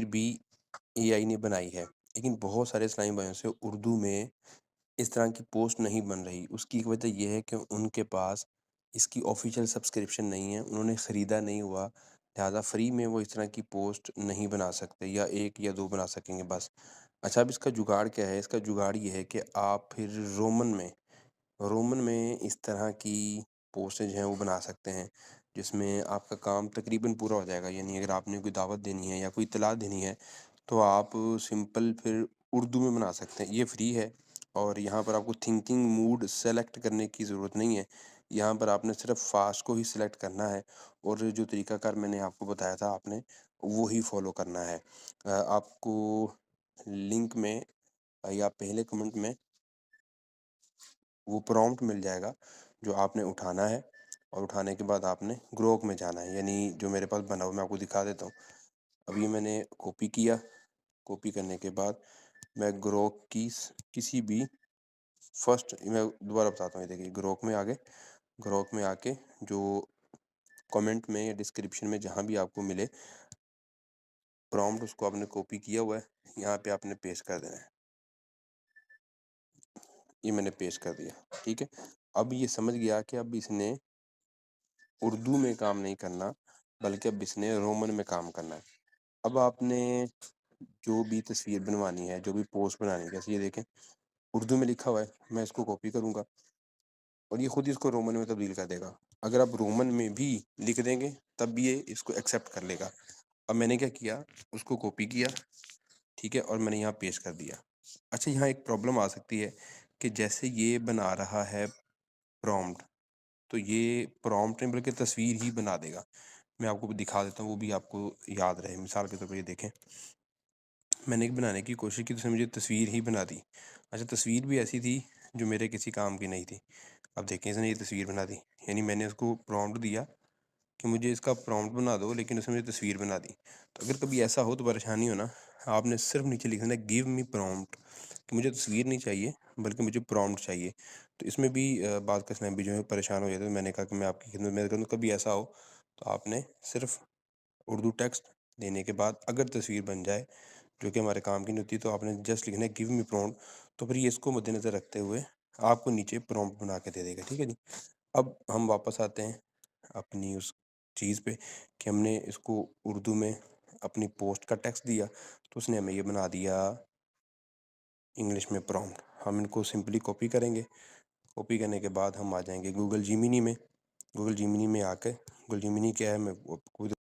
بھی AI نے بنائی ہے، لیکن بہت سارے اسلامی بھائیوں سے اردو میں اس طرح کی پوسٹ نہیں بن رہی۔ اس کی ایک وجہ یہ ہے کہ ان کے پاس اس کی آفیشیل سبسکرپشن نہیں ہے، انہوں نے خریدا نہیں ہوا، لہٰذا فری میں وہ اس طرح کی پوسٹ نہیں بنا سکتے، یا ایک یا دو بنا سکیں گے بس۔ اچھا، اب اس کا جگاڑ کیا ہے؟ اس کا جگاڑ یہ ہے کہ آپ پھر رومن میں اس طرح کی پوسٹیں جو ہیں وہ بنا سکتے ہیں، جس میں آپ کا کام تقریباً پورا ہو جائے گا۔ یعنی اگر آپ نے کوئی دعوت دینی ہے یا کوئی اطلاع دینی ہے تو آپ سمپل پھر اردو میں بنا سکتے ہیں۔ یہ فری ہے، اور یہاں پر آپ کو تھنکنگ موڈ سلیکٹ کرنے کی ضرورت نہیں ہے۔ یہاں پر آپ نے صرف فاسٹ کو ہی سلیکٹ کرنا ہے، اور جو طریقہ کار میں نے آپ کو بتایا تھا آپ نے وہی فالو کرنا ہے۔ آپ کو لنک میں یا پہلے کمنٹ میں وہ پرومپٹ مل جائے گا جو آپ نے اٹھانا ہے، اور اٹھانے کے بعد آپ نے گروک میں جانا ہے۔ یعنی جو میرے پاس بنا ہوا میں آپ کو دکھا دیتا ہوں۔ ابھی میں نے کاپی کیا، کاپی کرنے کے بعد میں گروک کی کسی بھی فرسٹ، میں دوبارہ بتاتا ہوں، یہ دیکھیے گروک میں آگے، گروک میں آ کے جو کمنٹ میں یا ڈسکرپشن میں جہاں بھی آپ کو ملے پرومپٹ، اس کو آپ نے کاپی کیا ہوا ہے، یہاں پہ آپ نے پیسٹ کر دینا ہے۔ یہ میں نے پیسٹ کر دیا، ٹھیک ہے۔ اب یہ سمجھ گیا کہ اب اس نے اردو میں کام نہیں کرنا، بلکہ اب اس نے رومن میں کام کرنا ہے۔ اب آپ نے جو بھی تصویر بنوانی ہے، جو بھی پوسٹ بنانی ہے، جیسے یہ دیکھیں اردو میں لکھا ہوا ہے، میں اس کو کاپی کروں گا اور یہ خود ہی اس کو رومن میں تبدیل کر دے گا۔ اگر آپ رومن میں بھی لکھ دیں گے تب بھی یہ اس کو ایکسیپٹ کر لے گا۔ اب میں نے کیا کیا، اس کو کاپی کیا، ٹھیک ہے، اور میں نے یہاں پیسٹ کر دیا۔ اچھا، یہاں ایک پرابلم آ سکتی ہے کہ جیسے یہ بنا رہا ہے پرومپٹ، تو یہ پرومپٹ نہیں بلکہ تصویر ہی بنا دے گا۔ میں آپ کو دکھا دیتا ہوں، وہ بھی آپ کو یاد رہے۔ مثال کے طور پر یہ دیکھیں، میں نے ایک بنانے کی کوشش کی تو اس نے مجھے تصویر ہی بنا دی۔ اچھا، تصویر بھی ایسی تھی جو میرے کسی کام کی نہیں تھی۔ اب دیکھیں، اس نے یہ تصویر بنا دی، یعنی میں نے اس کو پرومپٹ دیا کہ مجھے اس کا پرومپٹ بنا دو، لیکن اس نے مجھے تصویر بنا دی۔ تو اگر کبھی ایسا ہو تو پریشانی ہو نا، آپ نے صرف نیچے لکھ دینا گیو می پرومپٹ، کہ مجھے تصویر نہیں چاہیے بلکہ مجھے پرومپٹ چاہیے۔ تو اس میں بھی بعض کا اسلام بھی جو ہے پریشان ہو جاتے ہیں۔ میں نے کہا کہ میں آپ کی خدمت میں کروں، کبھی ایسا ہو تو آپ نے صرف اردو ٹیکسٹ دینے کے بعد اگر تصویر بن جائے جو کہ ہمارے کام کی نہیں ہوتی، تو آپ نے جسٹ لکھنا ہے گیو می پرومپٹ، تو پھر یہ اس کو مد نظر رکھتے ہوئے آپ کو نیچے پرومپٹ بنا کے دے دے گا، ٹھیک ہے جی۔ اب ہم واپس آتے ہیں اپنی اس چیز پہ کہ ہم نے اس کو اردو میں اپنی پوسٹ کا ٹیکسٹ دیا، تو اس نے ہمیں یہ بنا دیا انگلش میں پرومپٹ۔ ہم ان کو سمپلی کاپی کریں گے، کاپی کرنے کے بعد ہم آ جائیں گے گوگل جیمینی میں۔ گوگل جیمینی میں آ کے، گوگل جیمینی کیا ہے میں